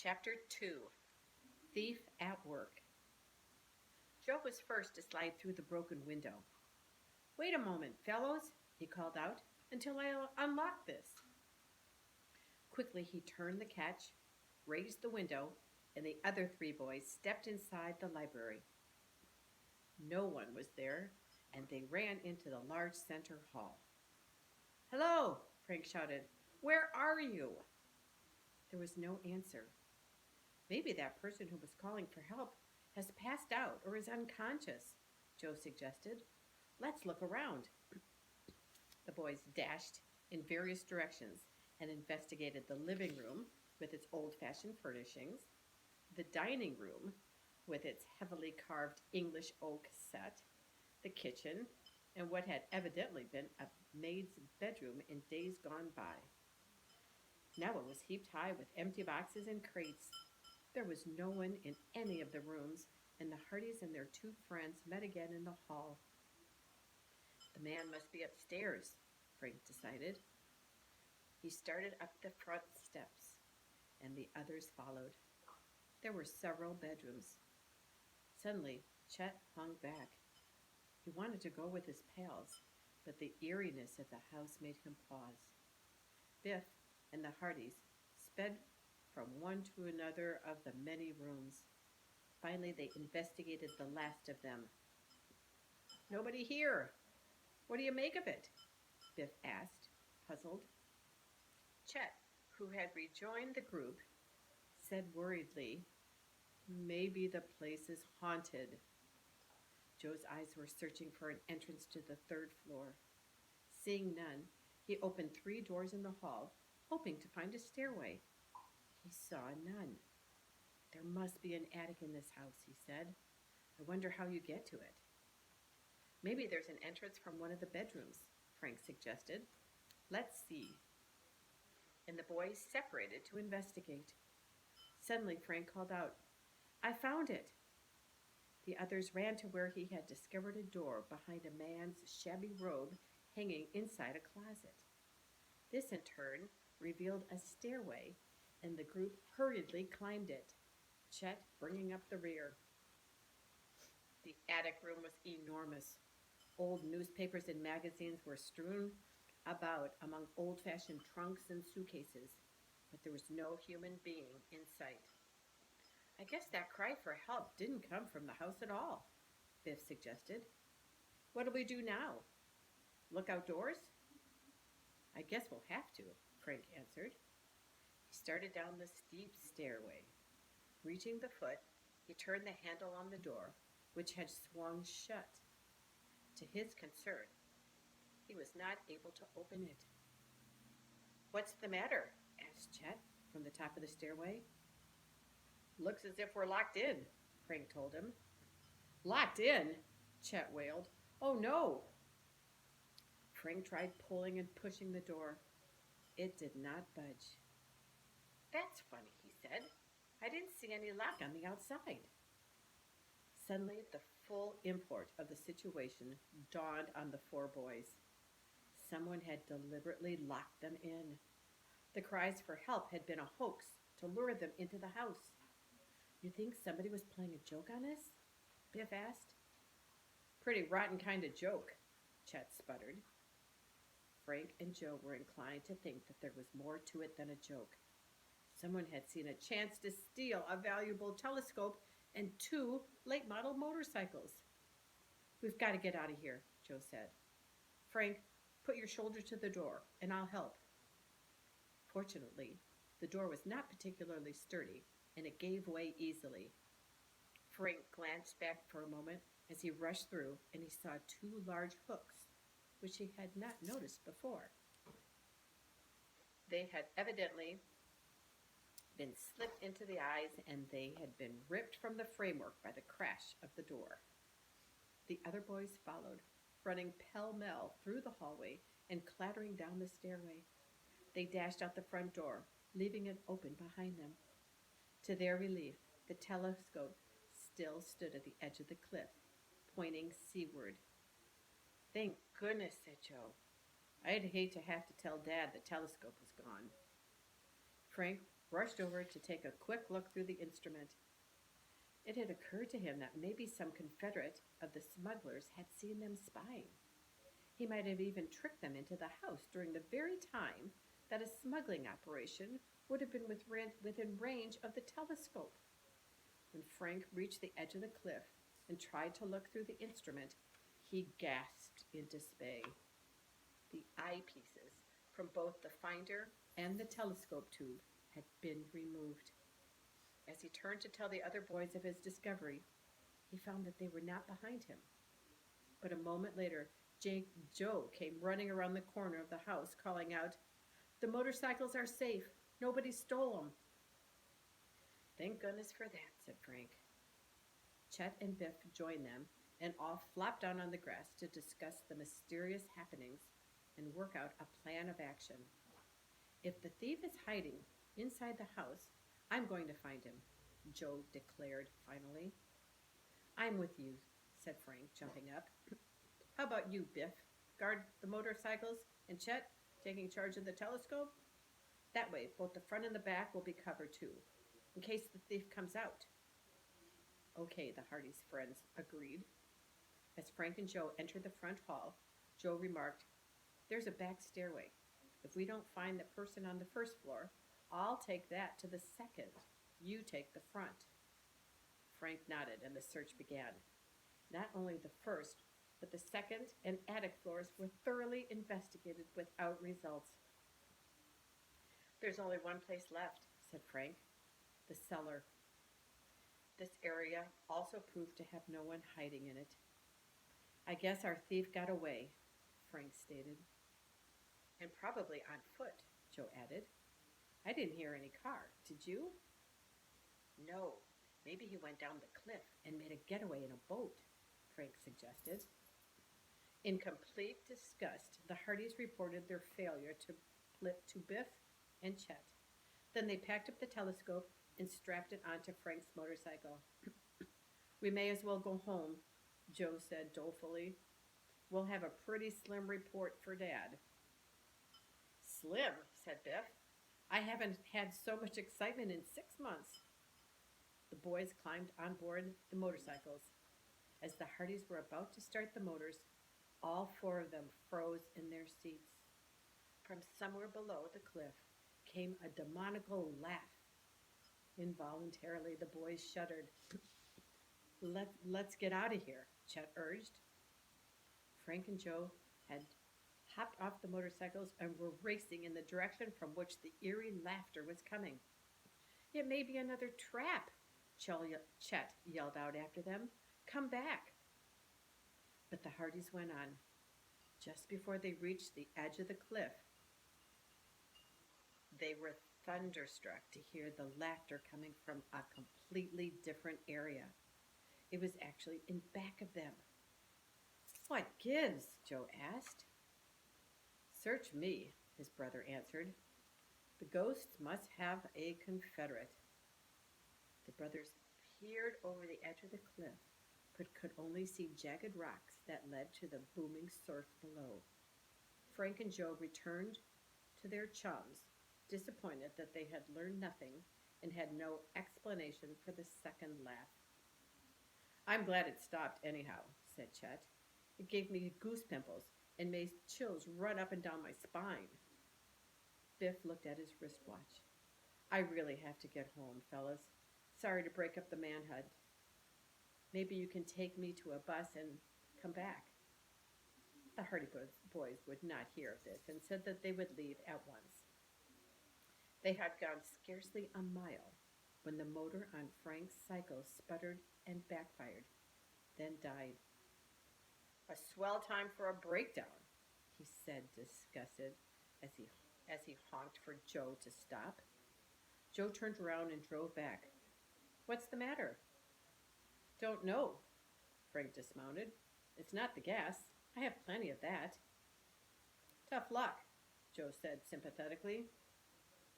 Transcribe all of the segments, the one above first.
Chapter 2 Thief at Work. Joe was first to slide through the broken window. "Wait a moment, fellows," he called out, "until I unlock this." Quickly, he turned the catch, raised the window, and the other three boys stepped inside the library. No one was there, and they ran into the large center hall. "Hello," Frank shouted. "Where are you?" There was no answer. "Maybe that person who was calling for help has passed out or is unconscious," Joe suggested. "Let's look around." The boys dashed in various directions and investigated the living room with its old fashioned furnishings, the dining room with its heavily carved English oak set, the kitchen, and what had evidently been a maid's bedroom in days gone by. Now it was heaped high with empty boxes and crates. There was no one in any of the rooms, and the Hardys and their two friends met again in the hall. The man must be upstairs, Frank decided. He started up the front steps, and the others followed. There were several bedrooms. Suddenly, Chet hung back. He wanted to go with his pals, but the eeriness of the house made him pause. Biff and the Hardys sped from one to another of the many rooms. Finally, they investigated the last of them. "Nobody here. What do you make of it?" Biff asked, puzzled. Chet, who had rejoined the group, said worriedly, "Maybe the place is haunted." Joe's eyes were searching for an entrance to the third floor. Seeing none, he opened 3 doors in the hall, hoping to find a stairway. He saw none. "There must be an attic in this house," he said. "I wonder how you get to it." "Maybe there's an entrance from one of the bedrooms," Frank suggested. "Let's see." And the boys separated to investigate. Suddenly, Frank called out, "I found it!" The others ran to where he had discovered a door behind a man's shabby robe hanging inside a closet. This, in turn, revealed a stairway, and the group hurriedly climbed it, Chet bringing up the rear. The attic room was enormous. Old newspapers and magazines were strewn about among old-fashioned trunks and suitcases, but there was no human being in sight. "I guess that cry for help didn't come from the house at all," Biff suggested. "What'll we do now? Look outdoors?" "I guess we'll have to," Frank answered. He started down the steep stairway. Reaching the foot, he turned the handle on the door, which had swung shut. To his concern, he was not able to open it. "What's the matter?" asked Chet from the top of the stairway. "Looks as if we're locked in," Frank told him. "Locked in?" Chet wailed. "Oh no!" Frank tried pulling and pushing the door. It did not budge. "That's funny," he said. "I didn't see any lock on the outside." Suddenly, the full import of the situation dawned on the 4 boys. Someone had deliberately locked them in. The cries for help had been a hoax to lure them into the house. "You think somebody was playing a joke on us?" Biff asked. "Pretty rotten kind of joke," Chet sputtered. Frank and Joe were inclined to think that there was more to it than a joke. Someone had seen a chance to steal a valuable telescope and 2 late-model motorcycles. "We've got to get out of here," Joe said. "Frank, put your shoulder to the door, and I'll help." Fortunately, the door was not particularly sturdy, and it gave way easily. Frank glanced back for a moment as he rushed through, and he saw 2 large hooks, which he had not noticed before. They had evidently been slipped into the eyes, and they had been ripped from the framework by the crash of the door. The other boys followed, running pell-mell through the hallway and clattering down the stairway. They dashed out the front door, leaving it open behind them. To their relief, the telescope still stood at the edge of the cliff, pointing seaward. "Thank goodness," said Joe. "I'd hate to have to tell Dad the telescope was gone." Frank rushed over to take a quick look through the instrument. It had occurred to him that maybe some confederate of the smugglers had seen them spying. He might have even tricked them into the house during the very time that a smuggling operation would have been within range of the telescope. When Frank reached the edge of the cliff and tried to look through the instrument, he gasped in dismay. The eyepieces from both the finder and the telescope tube had been removed. As he turned to tell the other boys of his discovery, he found that they were not behind him. But a moment later, Joe came running around the corner of the house, calling out, "The motorcycles are safe. Nobody stole them." "Thank goodness for that," said Frank. Chet and Biff joined them, and all flopped down on the grass to discuss the mysterious happenings and work out a plan of action. "If the thief is hiding inside the house, I'm going to find him," Joe declared finally. "I'm with you," said Frank, jumping up. "How about you, Biff? Guard the motorcycles, and Chet taking charge of the telescope? That way, both the front and the back will be covered too, in case the thief comes out." "Okay," the Hardys' friends agreed. As Frank and Joe entered the front hall, Joe remarked, "There's a back stairway. If we don't find the person on the first floor, I'll take that to the second. You take the front." Frank nodded, and the search began. Not only the first, but the second and attic floors were thoroughly investigated without results. "There's only one place left," said Frank, "the cellar." This area also proved to have no one hiding in it. "I guess our thief got away," Frank stated. "And probably on foot," Joe added. "I didn't hear any car. Did you?" "No, maybe he went down the cliff and made a getaway in a boat," Frank suggested. In complete disgust, the Hardys reported their failure to Biff and Chet. Then they packed up the telescope and strapped it onto Frank's motorcycle. "We may as well go home," Joe said dolefully. "We'll have a pretty slim report for Dad." "Slim," said Biff. "I haven't had so much excitement in 6 months." The boys climbed on board the motorcycles. As the Hardys were about to start the motors, all 4 of them froze in their seats. From somewhere below the cliff came a demoniacal laugh. Involuntarily, the boys shuddered. Let's get out of here," Chet urged. Frank and Joe had hopped off the motorcycles and were racing in the direction from which the eerie laughter was coming. "It may be another trap," Chet yelled out after them. "Come back." But the Hardys went on. Just before they reached the edge of the cliff, they were thunderstruck to hear the laughter coming from a completely different area. It was actually in back of them. "What gives?" Joe asked. "Search me," his brother answered. "The ghosts must have a confederate." The brothers peered over the edge of the cliff, but could only see jagged rocks that led to the booming surf below. Frank and Joe returned to their chums, disappointed that they had learned nothing and had no explanation for the second laugh. "I'm glad it stopped anyhow," said Chet. "It gave me goose pimples and made chills run up and down my spine." Biff looked at his wristwatch. "I really have to get home, fellas. Sorry to break up the manhunt. Maybe you can take me to a bus and come back." The Hardy boys would not hear of this and said that they would leave at once. They had gone scarcely a mile when the motor on Frank's cycle sputtered and backfired, then died. "A swell time for a breakdown," he said, disgusted, as he honked for Joe to stop. Joe turned around and drove back. "What's the matter?" "Don't know." Frank dismounted. "It's not the gas. I have plenty of that." "Tough luck," Joe said sympathetically.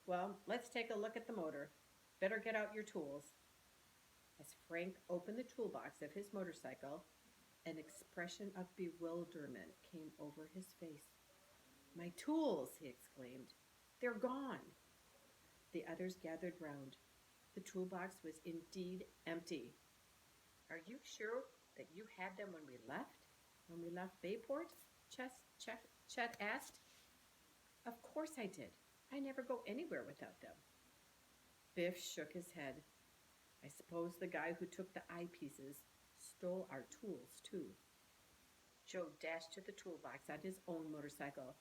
"Well, let's take a look at the motor. Better get out your tools." As Frank opened the toolbox of his motorcycle, an expression of bewilderment came over his face. "My tools!" he exclaimed. "They're gone." The others gathered round. The toolbox was indeed empty. Are you sure that you had them when we left? When we left Bayport? Chet asked. Of course I did. I never go anywhere without them. Biff shook his head. I suppose the guy who took the eyepieces stole our tools, too. Joe dashed to the toolbox on his own motorcycle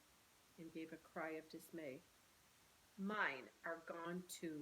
and gave a cry of dismay. Mine are gone, too.